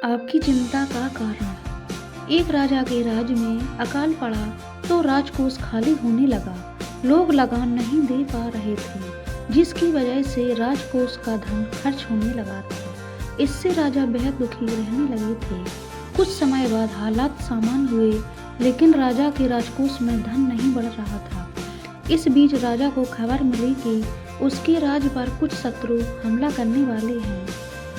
आपकी चिंता का कारण। एक राजा के राज्य में अकाल पड़ा तो राजकोष खाली होने लगा। लोग लगान नहीं दे पा रहे थे, जिसकी वजह से राजकोष का धन खर्च होने लगा था। इससे राजा बेहद दुखी रहने लगे थे। कुछ समय बाद हालात सामान्य हुए, लेकिन राजा के राजकोष में धन नहीं बढ़ रहा था। इस बीच राजा को खबर मिली कि उसके राज्य पर कुछ शत्रु हमला करने वाले हैं।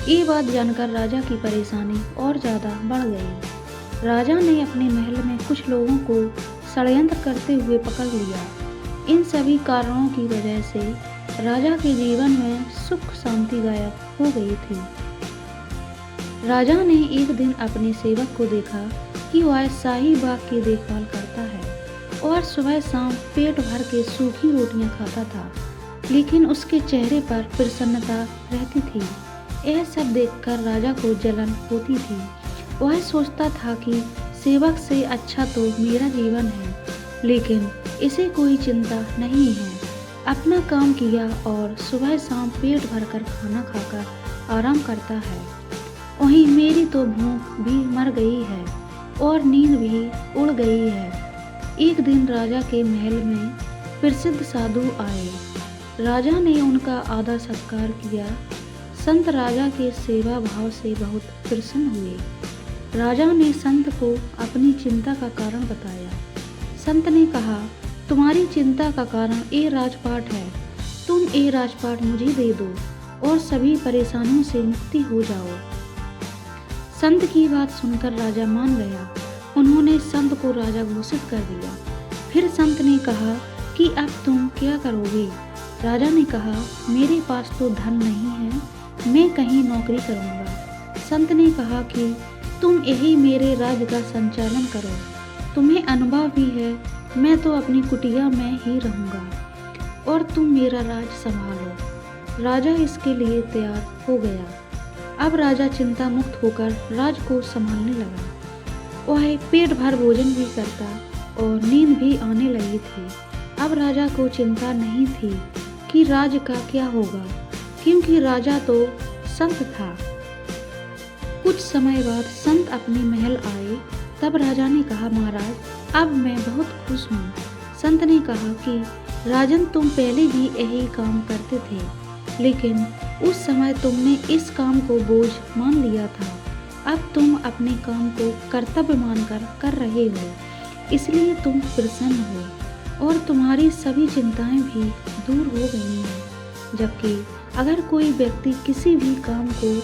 ये बात जानकर राजा की परेशानी और ज़्यादा बढ़ गई। राजा ने अपने महल में कुछ लोगों को षड्यंत्र करते हुए पकड़ लिया। इन सभी कारणों की वजह से राजा के जीवन में सुख शांति गायब हो गई थी। राजा ने एक दिन अपने सेवक को देखा कि वह शाही बाग की देखभाल करता है और सुबह शाम पेट भर के सूखी रोटियां खाता था, लेकिन उसके चेहरे पर प्रसन्नता रहती थी। यह सब देखकर राजा को जलन होती थी। वह सोचता था कि सेवक से अच्छा तो मेरा जीवन है, लेकिन इसे कोई चिंता नहीं है। अपना काम किया और सुबह शाम पेट भरकर खाना खाकर आराम करता है। वहीं मेरी तो भूख भी मर गई है और नींद भी उड़ गई है। एक दिन राजा के महल में प्रसिद्ध साधु आए। राजा ने उनका आदर सत्कार किया। संत राजा के सेवा भाव से बहुत प्रसन्न हुए। राजा ने संत को अपनी चिंता का कारण बताया। संत ने कहा, तुम्हारी चिंता का कारण ये राजपाट है। तुम ये राजपाट मुझे दे दो और सभी परेशानियों से मुक्ति हो जाओ। संत की बात सुनकर राजा मान गया। उन्होंने संत को राजा घोषित कर दिया। फिर संत ने कहा कि अब तुम क्या करोगे? राजा ने कहा, मेरे पास तो धन नहीं है, मैं कहीं नौकरी करूँगा। संत ने कहा कि तुम यही मेरे राज्य का संचालन करो, तुम्हें अनुभव भी है। मैं तो अपनी कुटिया में ही रहूँगा और तुम मेरा राज्य संभालो। राजा इसके लिए तैयार हो गया। अब राजा चिंता मुक्त होकर राज्य को संभालने लगा। वह पेट भर भोजन भी करता और नींद भी आने लगी थी। अब राजा को चिंता नहीं थी कि राज्य का क्या होगा, क्योंकि राजा तो संत था। कुछ समय बाद संत अपने महल आए। तब राजा ने कहा, महाराज, अब मैं बहुत खुश हूँ। संत ने कहा कि राजन, तुम पहले भी यही काम करते थे, लेकिन उस समय तुमने इस काम को बोझ मान लिया था। अब तुम अपने काम को कर्तव्य मानकर कर रहे हो, इसलिए तुम प्रसन्न हो और तुम्हारी सभी चिंताएं भी दूर हो गई हैं। जबकि अगर कोई व्यक्ति किसी भी काम को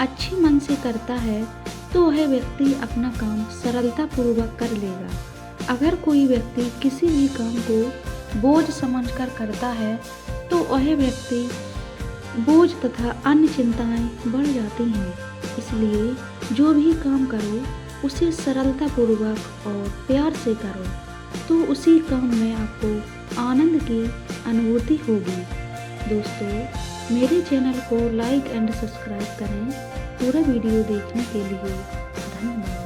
अच्छे मन से करता है तो वह व्यक्ति अपना काम सरलतापूर्वक कर लेगा। अगर कोई व्यक्ति किसी भी काम को बोझ समझकर करता है तो वह व्यक्ति बोझ तथा अन्य चिंताएं बढ़ जाती हैं। इसलिए जो भी काम करो उसे सरलतापूर्वक और प्यार से करो, तो उसी काम में आपको आनंद की अनुभूति होगी। दोस्तों, मेरे चैनल को लाइक एंड सब्सक्राइब करें। पूरा वीडियो देखने के लिए धन्यवाद।